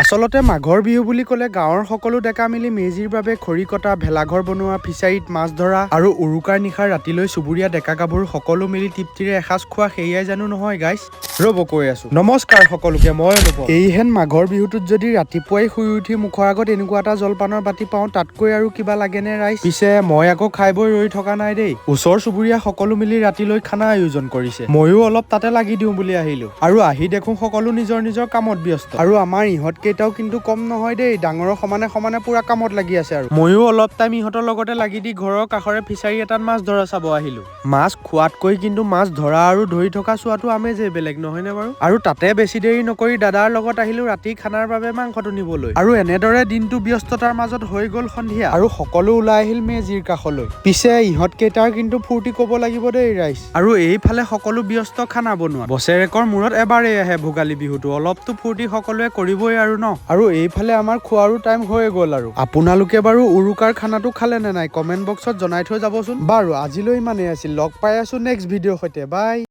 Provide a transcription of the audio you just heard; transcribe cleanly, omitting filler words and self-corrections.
আচলতে মাঘৰ বিহু বুলি ক'লে গাঁৱৰ সকলো ডেকা মিলি মেজিৰ বাবে খৰি কটা, ভেলাঘৰ বনোৱা, ফিচাৰীত মাছ ধৰা আৰু উৰুকাৰ নিশাৰ ৰাতিলৈ চুবুৰীয়া ডেকা গাভৰু সকলো মিলি তৃপ্তিৰে এসাঁজ খোৱা সেয়াই জানো নহয় গাইছ। ৰ'ব কৈ আছো। নমস্কাৰ সকলোকে, মই অনুপম। এইহেন মাঘৰ বিহুটোত যদি ৰাতিপুৱাই শুই উঠি মুখৰ আগত এনেকুৱা এটা জলপানৰ বাতি পাওঁ, তাতকৈ আৰু কিবা লাগেনে ৰাইজ? পিছে মই আকৌ খাই বৈ ৰৈ থকা নাই দেই। ওচৰ চুবুৰীয়া সকলো মিলি ৰাতিলৈ খানা আয়োজন কৰিছে। ময়ো অলপ তাতে লাগি দিওঁ বুলি আহিলো। আৰু আহি দেখো সকলো নিজৰ নিজৰ কামত ব্যস্ত। আৰু আমাৰ ইহঁত কেইটাও কিন্তু কম নহয় দেই, ডাঙৰৰ সমানে সমানে পুৰা কামত লাগি আছে। আৰু ময়ো অলপ টাইম ইহঁতৰ লগতে লাগি দি ঘৰৰ কাষৰে ফিচাৰী এটাত মাছ ধৰা চাব আহিলো। মাছ খোৱাতকৈ কিন্তু মাছ ধৰা আৰু ধৰি থকা চোৱাটো আমেজেই বেলেগ, নহয়নে বাৰু? আৰু তাতে বেছি দেৰি নকৰি দাদাৰ লগত আহিলো ৰাতি খানাৰ বাবে মাংসটো নিবলৈ। আৰু এনেদৰে দিনটো ব্যস্ততাৰ মাজত হৈ গ'ল সন্ধিয়া, আৰু সকলো ওলাই আহিল মেজিৰ কাষলৈ। পিছে ইহঁত কেইটাৰ কিন্তু ফূৰ্তি ক'ব লাগিব দেই ৰাইজ। আৰু এইফালে সকলো ব্যস্ত খানা বনোৱা। বছেৰেকৰ মূৰত এবাৰেই আহে ভোগালী বিহুটো, অলপতো ফূৰ্তি সকলোৱে কৰিবই আৰু ন। আৰু এইফালে আমাৰ খোৱাৰো টাইম হৈ গ'ল। আৰু আপোনালোকে বাৰু উৰুকাৰ খানাটো খালে নে নাই কমেণ্ট বক্সত জনাই থৈ যাবচোন। বাৰু আজিলৈ ইমানেই আছিল, লগ পাই আছো নেক্সট ভিডিঅ'ৰ সৈতে। বাই।